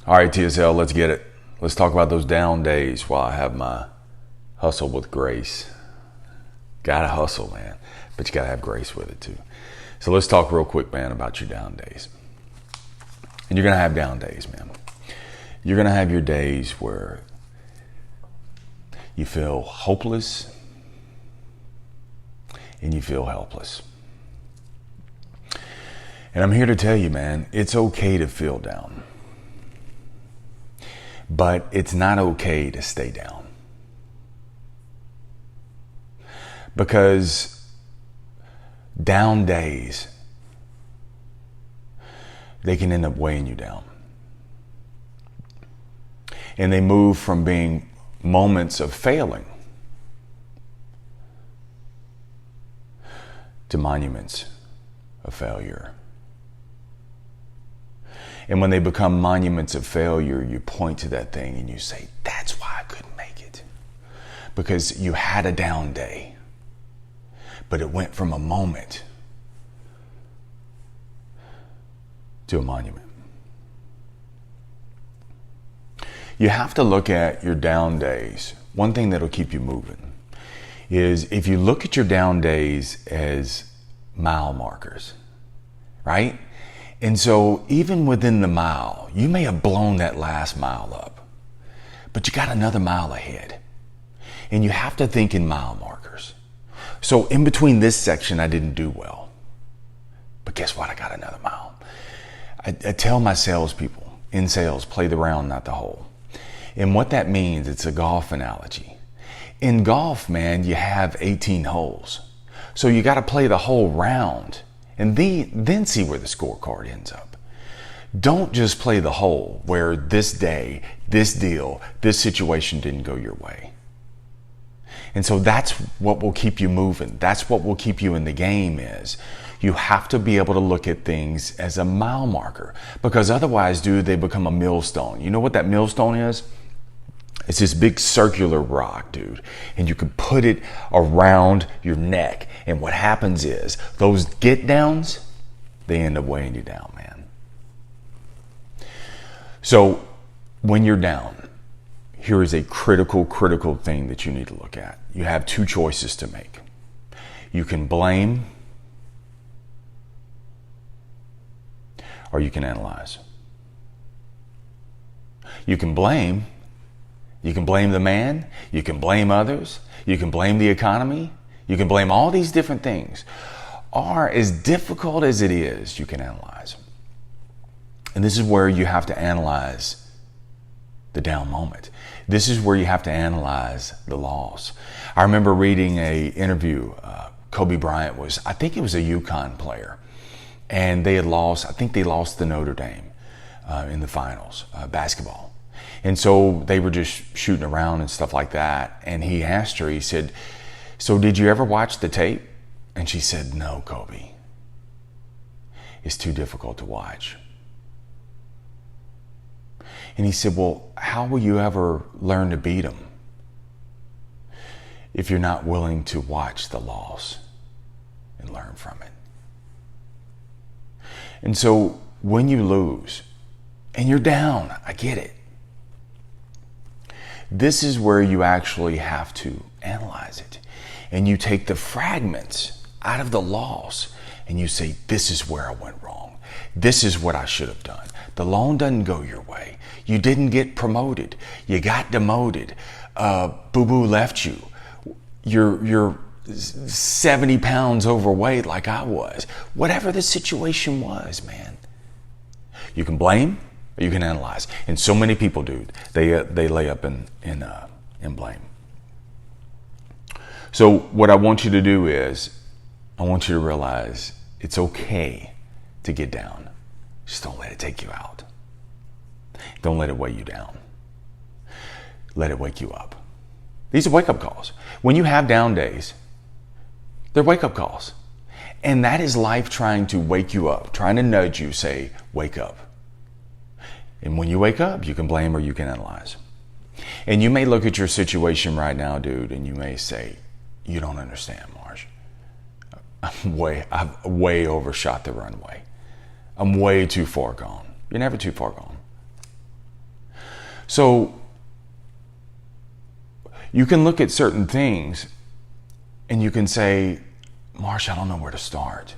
All right, TSL, let's get it. Let's talk about those down days while I have my hustle with grace. Gotta hustle, man, but you gotta have grace with it too. So let's talk real quick, man, about your down days. And you're gonna have down days, man. You're gonna have your days where you feel hopeless and you feel helpless. And I'm here to tell you, man, it's okay to feel down. But it's not okay to stay down. Because down days, they can end up weighing you down. And they move from being moments of failing to monuments of failure. And when they become monuments of failure, you point to that thing and you say, that's why I couldn't make it. Because you had a down day, but it went from a moment to a monument. You have to look at your down days. One thing that'll keep you moving is if you look at your down days as mile markers, right? And so even within the mile, you may have blown that last mile up, but you got another mile ahead. And you have to think in mile markers. So in between this section, I didn't do well. But guess what? I got another mile. I tell my salespeople, in sales, play the round, not the hole. And what that means, it's a golf analogy. In golf, man, you have 18 holes. So you got to play the whole round and then see where the scorecard ends up. Don't just play the hole where this day, this deal, this situation didn't go your way. And so that's what will keep you moving. That's what will keep you in the game is you have to be able to look at things as a mile marker, because otherwise, dude, they become a millstone. You know what that millstone is? It's this big circular rock, dude, and you can put it around your neck. And what happens is those get downs, they end up weighing you down, man. So when you're down, here is a critical thing that you need to look at. You have two choices to make. You can blame or you can analyze. You can blame. You can blame the man, you can blame others, you can blame the economy, you can blame all these different things. Or as difficult as it is, you can analyze. And this is where you have to analyze the down moment. This is where you have to analyze the loss. I remember reading a interview, Kobe Bryant was, I think it was a UConn player, and they had lost, I think they lost to Notre Dame in the finals, basketball. And so they were just shooting around and stuff like that. And he asked her, he said, so did you ever watch the tape? And she said, no, Kobe. It's too difficult to watch. And he said, well, how will you ever learn to beat him if you're not willing to watch the loss and learn from it? And so when you lose and you're down, I get it. This is where you actually have to analyze it. And you take the fragments out of the loss and you say, this is where I went wrong. This is what I should have done. The loan doesn't go your way. You didn't get promoted. You got demoted. Boo-boo left you. You're 70 pounds overweight like I was. Whatever the situation was, man. You can blame. You can analyze. And so many people do. They lay up in blame. So what I want you to do is, I want you to realize it's okay to get down. Just don't let it take you out. Don't let it weigh you down. Let it wake you up. These are wake-up calls. When you have down days, they're wake-up calls. And that is life trying to wake you up, trying to nudge you, say, wake up. And when you wake up, you can blame or you can analyze. And you may look at your situation right now, dude, and you may say, you don't understand, Marsh. I've way overshot the runway. I'm way too far gone. You're never too far gone. So you can look at certain things and you can say, Marsh, I don't know where to start.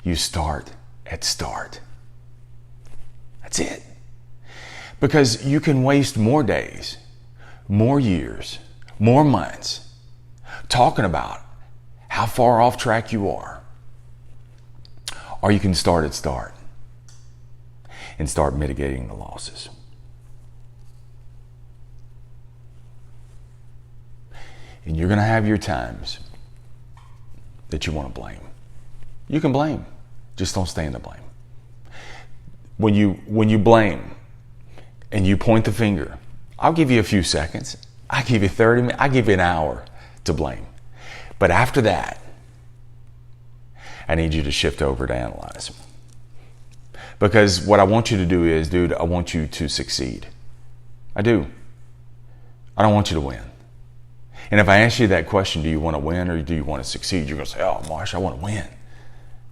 You start at start. That's it. Because you can waste more days, more years, more months talking about how far off track you are. Or you can start at start and start mitigating the losses. And you're going to have your times that you want to blame. You can blame, just don't stay in the blame. When you blame and you point the finger, I'll give you a few seconds. I'll give you 30 minutes. I'll give you an hour to blame. But after that, I need you to shift over to analyze. Because what I want you to do is, dude, I want you to succeed. I do. I don't want you to win. And if I ask you that question, do you want to win or do you want to succeed? You're going to say, oh, Marsh, I want to win.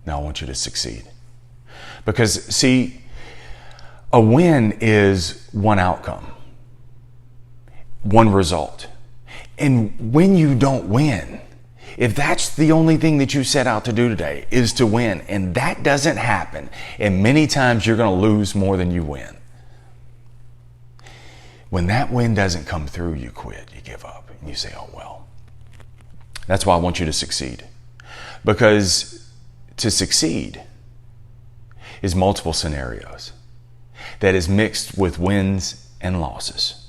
No, I want you to succeed. Because, see, a win is one outcome, one result. And when you don't win, if that's the only thing that you set out to do today is to win, and that doesn't happen, and many times you're going to lose more than you win. When that win doesn't come through, you quit, you give up, and you say, oh, well. That's why I want you to succeed. Because to succeed is multiple scenarios that is mixed with wins and losses.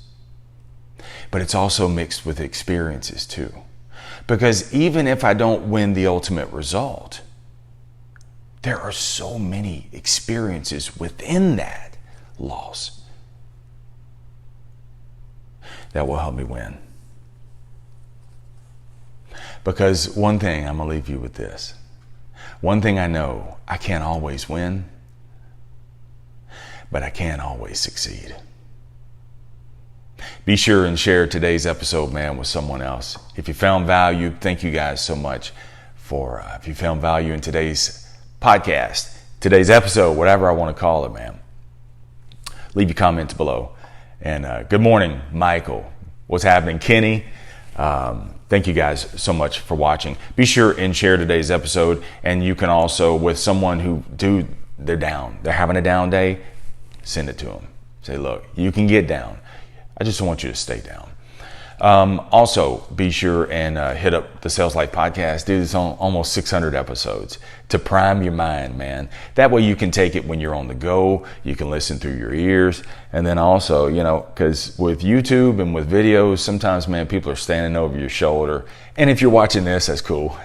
But it's also mixed with experiences too. Because even if I don't win the ultimate result, there are so many experiences within that loss that will help me win. Because one thing, I'm going to leave you with this. One thing I know, I can't always win, but I can always succeed. Be sure and share today's episode, man, with someone else. If you found value, thank you guys so much for, if you found value in today's podcast, today's episode, whatever I want to call it, man, leave your comments below. And good morning, Michael. What's happening, Kenny? Thank you guys so much for watching. Be sure and share today's episode. And you can also, with someone who, dude, they're down. They're having a down day. Send it to them. Say, look, you can get down. I just want you to stay down. Also, be sure and hit up the Sales Life podcast. Dude, it's on almost 600 episodes to prime your mind, man. That way you can take it when you're on the go. You can listen through your ears. And then also, you know, because with YouTube and with videos, sometimes, man, people are standing over your shoulder. And if you're watching this, that's cool.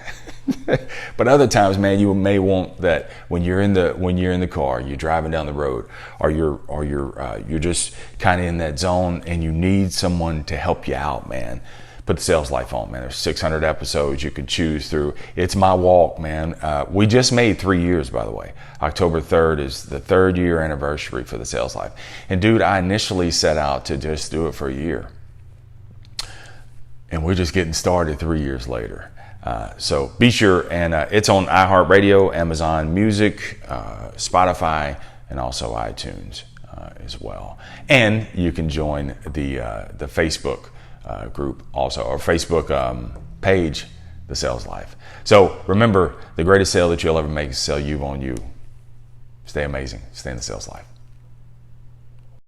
But other times, man, you may want that when you're in the car, you're driving down the road, or you're just kind of in that zone and you need someone to help you out, man. Put the Sales Life on, man. There's 600 episodes you could choose through. It's my walk, man. We just made 3 years, by the way. October 3rd is the 3rd year anniversary for the Sales Life. And dude, I initially set out to just do it for a year. And we're just getting started 3 years later. So be sure, and it's on iHeartRadio, Amazon Music, Spotify, and also iTunes as well. And you can join the Facebook group also, or Facebook page, The Sales Life. So remember, the greatest sale that you'll ever make is sell you on you. Stay amazing. Stay in the Sales Life.